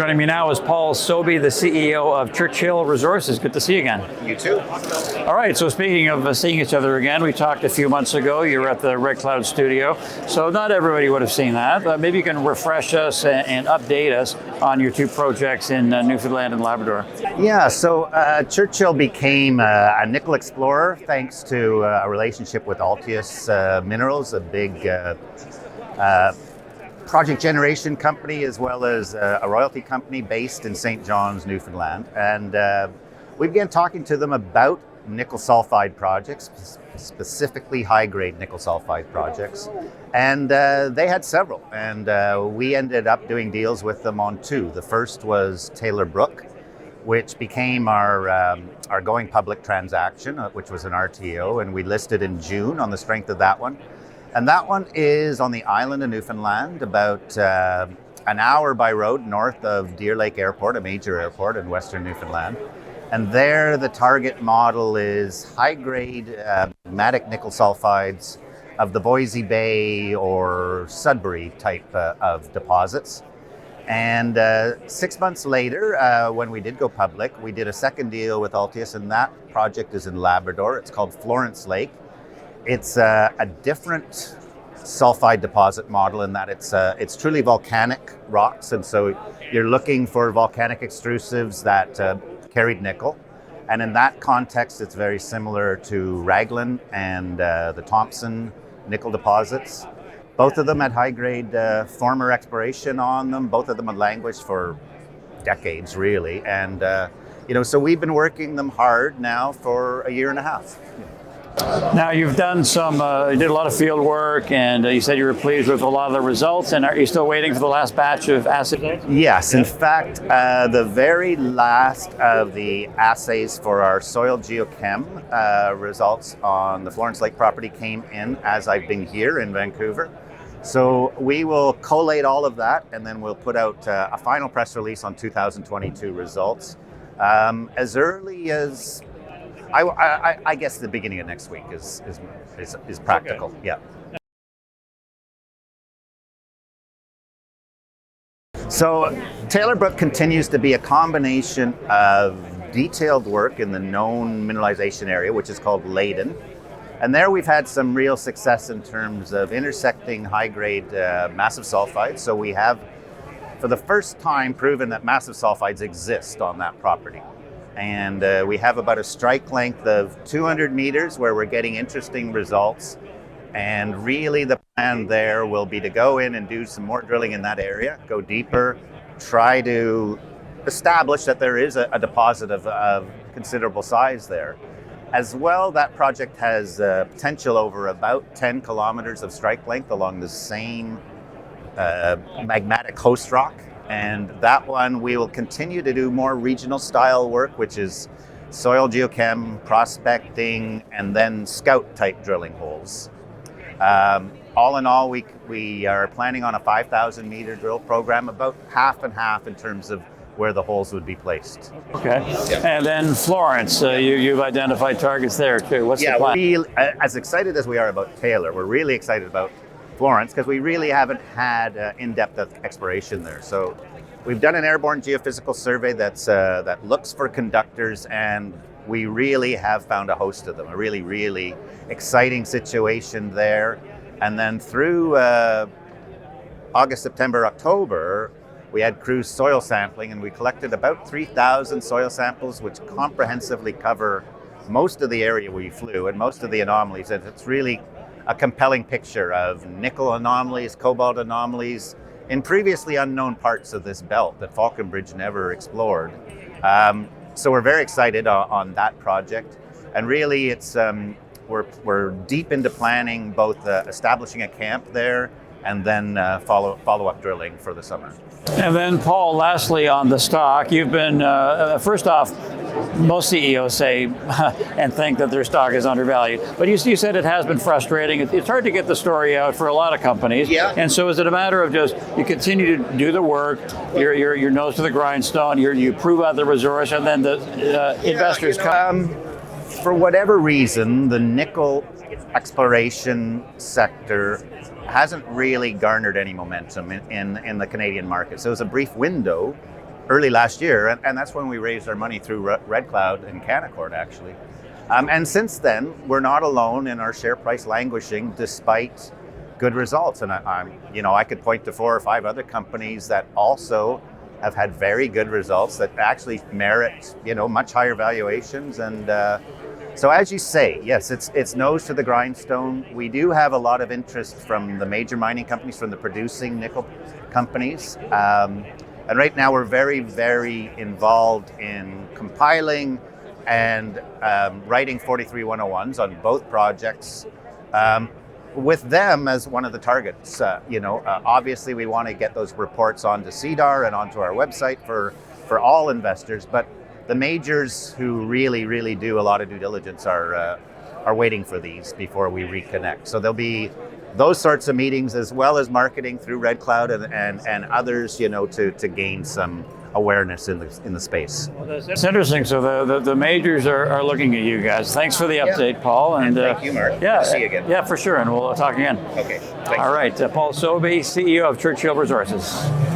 Joining me now is Paul Sobie, the CEO of Churchill Resources. Good to see you again. You too. All right, so speaking of seeing each other again, we talked a few months ago. You were at the Red Cloud studio, so not everybody would have seen that. Maybe you can refresh us and update us on your two projects in Newfoundland and Labrador. Yeah, so Churchill became a nickel explorer thanks to a relationship with Altius Minerals, a big project generation company, as well as a royalty company based in St. John's, Newfoundland. And we began talking to them about nickel sulfide projects, specifically high-grade nickel sulfide projects. And they had several, and we ended up doing deals with them on two. The first was Taylor Brook, which became our going public transaction, which was an RTO, and we listed in June on the strength of that one. And that one is on the island of Newfoundland, about an hour by road north of Deer Lake Airport, a major airport in western Newfoundland. And there the target model is high-grade magmatic nickel sulfides of the Voisey Bay or Sudbury type of deposits. And 6 months later, when we did go public, we did a second deal with Altius, and that project is in Labrador. It's called Florence Lake. It's a different sulfide deposit model in that it's truly volcanic rocks, and so you're looking for volcanic extrusives that carried nickel. And in that context, it's very similar to Raglan and the Thompson nickel deposits. Both of them had high-grade former exploration on them. Both of them had languished for decades, really. And so we've been working them hard now for a year and a half. Now you've done you did a lot of field work, and you said you were pleased with a lot of the results. And are you still waiting for the last batch of assays? Yes, in fact, the very last of the assays for our soil geochem results on the Florence Lake property came in as I've been here in Vancouver. So we will collate all of that, and then we'll put out a final press release on 2022 results as early as I guess the beginning of next week is practical. Okay. Yeah. So Taylor Brook continues to be a combination of detailed work in the known mineralization area, which is called Leyden. And there we've had some real success in terms of intersecting high-grade massive sulfides. So we have, for the first time, proven that massive sulfides exist on that property. And we have about a strike length of 200 meters where we're getting interesting results. And really the plan there will be to go in and do some more drilling in that area, go deeper, try to establish that there is a deposit of considerable size there. As well, that project has potential over about 10 kilometers of strike length along the same magmatic host rock. And that one, we will continue to do more regional style work, which is soil geochem, prospecting, and then scout type drilling holes. All in all, we are planning on a 5,000 meter drill program, about half and half in terms of where the holes would be placed. Okay. Yeah. And then Florence, you've identified targets there too. What's the plan? As excited as we are about Taylor, we're really excited about Florence because we really haven't had in-depth exploration there. So we've done an airborne geophysical survey that looks for conductors, and we really have found a host of them. A really, really exciting situation there. And then through August, September, October, we had cruise soil sampling, and we collected about 3,000 soil samples, which comprehensively cover most of the area we flew and most of the anomalies. And it's really a compelling picture of nickel anomalies, cobalt anomalies in previously unknown parts of this belt that Falconbridge never explored. So we're very excited on that project. And really it's we're deep into planning both establishing a camp there and then follow-up drilling for the summer. And then, Paul, lastly on the stock, you've been, first off, most CEOs say and think that their stock is undervalued. But you said it has been frustrating. It's hard to get the story out for a lot of companies. Yeah. And so is it a matter of just you continue to do the work, your nose to the grindstone, you prove out the resource, and then the investors come? For whatever reason, the nickel exploration sector hasn't really garnered any momentum in the Canadian market. So it was a brief window early last year, and that's when we raised our money through Red Cloud and Canaccord, actually. And since then, we're not alone in our share price languishing despite good results. And I could point to 4 or 5 other companies that also have had very good results that actually merit, much higher valuations. And so, as you say, yes, it's nose to the grindstone. We do have a lot of interest from the major mining companies, from the producing nickel companies. And right now, we're very, very involved in compiling and writing 43101s on both projects, with them as one of the targets. Obviously we want to get those reports onto CDAR and onto our website for all investors, but the majors who really, really do a lot of due diligence are waiting for these before we reconnect. So there'll be those sorts of meetings, as well as marketing through Red Cloud and others, to gain some awareness in the space. Well, that's interesting. So the majors are looking at you guys. Thanks for the update, Paul. And thank you, Mark. Yeah, I'll see you again. Yeah, for sure. And we'll talk again. Okay. Thanks. All right. Paul Sobie, CEO of Churchill Resources.